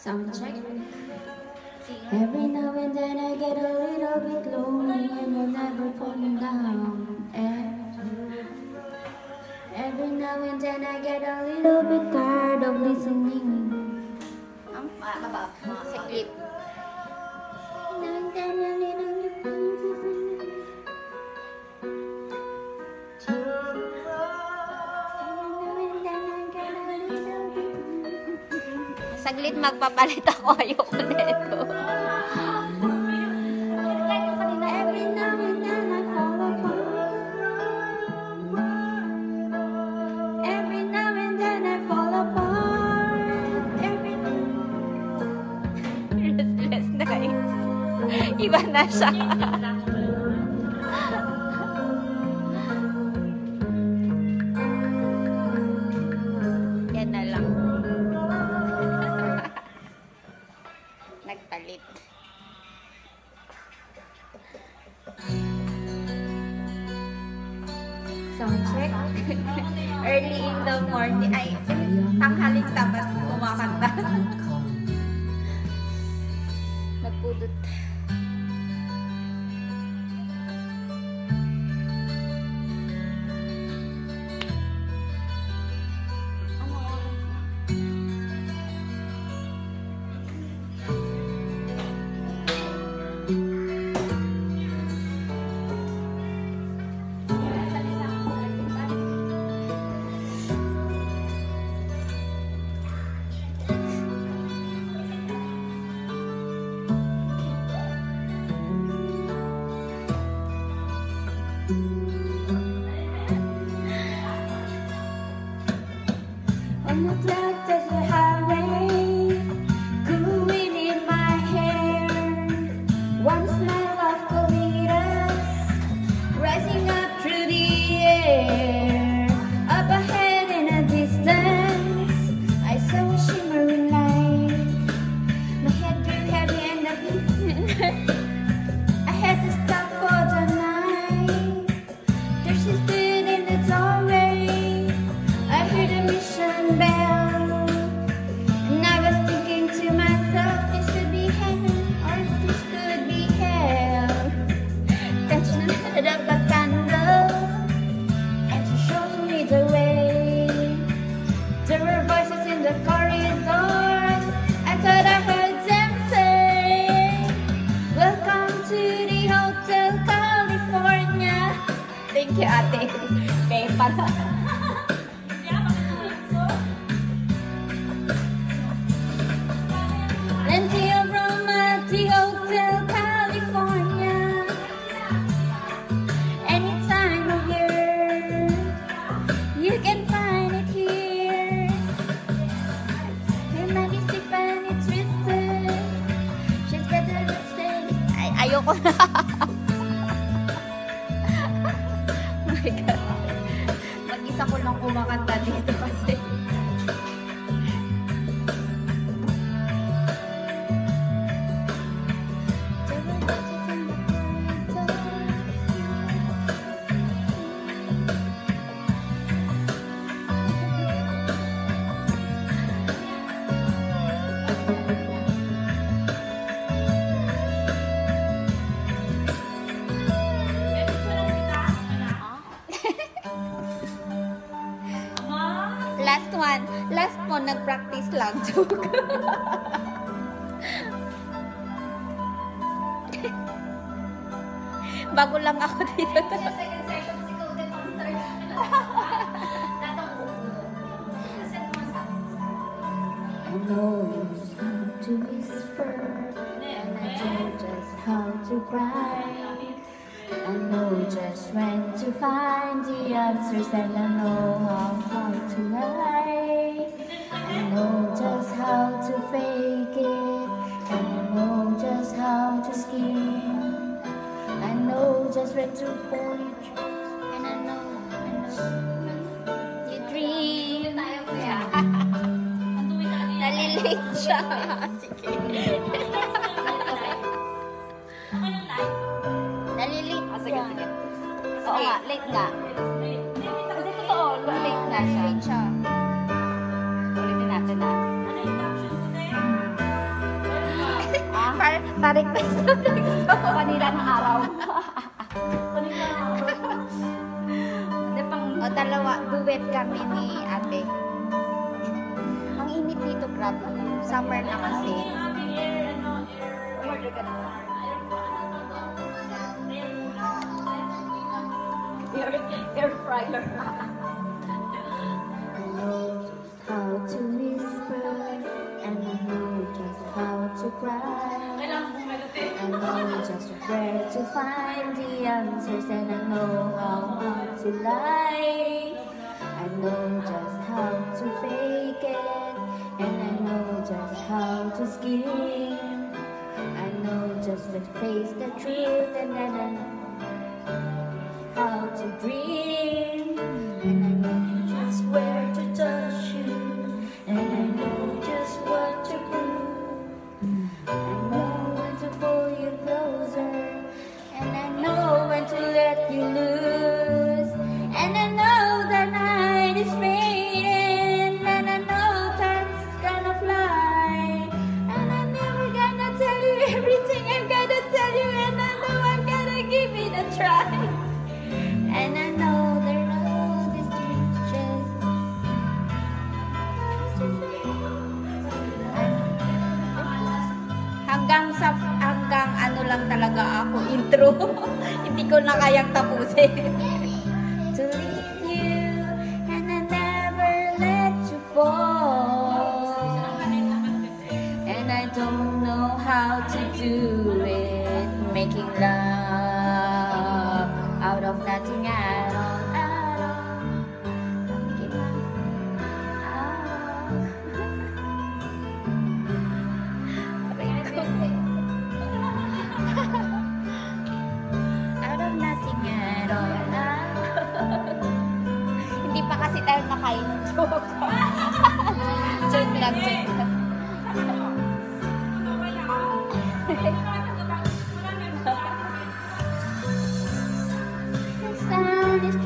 Sound check. Every now and then I get a little bit lonely and you're never falling down. Every now and then I get a little bit tired of listening. Saglit. Saglit, magpapalit ako. Ayoko na ito. Every now and then I fall apart. Every now and then I fall apart. Restless nights. Iba na siya. Yan na lang. Nagpalit. Sound check. Early in the morning. Ay, tanghaling tapat kumakanta. Nagpudot. On the black desert highway, cooling in my hair. One smile of colitas rising up through the air. Up ahead in a distance, I saw a shimmering light. My head grew heavy and I had to stop for the night. There she stood in the doorway. I heard a mission bell, and I was thinking to myself, this could be heaven or this could be hell. Then she lit up a candle, and she showed me the way. There were voices in the corridor, I thought I heard them say, welcome to the Hotel California. Thank you, ate. Kaya pala. Plenty of room at the Hotel California. Any time of year, you can find it here. Romantic and it's twisted. She's got the lipstick. Ayoko na. Oh my God. Mag-isa ko lang kumakanta dito kasi. Last one. Last mo, nag-practice lang. Joke. Bago lang ako dito. Second session, si Cody pang third. Tatang I know how to whisper, and I know just how to cry. I know just when to find the answers, and I know how to lie. I know just how to fake it, and I know just how to scheme. I know just when to pull you through, and I know you dream. tayo kuya. Nalilate siya. Sige. Nalilate Sige, sige. Oo nga, late nga. Kasi totoo, late nga siya. Ulitin natin na. Pa-request na gusto. Panira ng araw. Hindi pang, o dalawa, duet kami ni ate. Ang init dito, grabe. Summer na kasi. Order ka na. Air fryer. I know how to whisper, and I know just how to cry. I know just where to find the answers, and I know how not to lie. I know just how to fake it, and I know just how to scheme. I know just to face the truth, and then I know how to dream. And I know just where to touch you, and I know just what to prove. I know when to pull you closer, and I know when to let you loose. And I know the night is fading, and I know time's gonna fly. And I'm never gonna tell you everything I'm gonna tell you, and I know I'm gonna give it a try. And I know there are no distractions. Hanggang ano lang talaga ako, intro. Hindi ko na kayang tapusin. To leave you, and I never let you fall. And I don't know how to do it, making love out of nothing at all. Making love out of nothing at all. Hindi pa kasi tayo nakain ng joke. Joke lang, joke lang. The sun is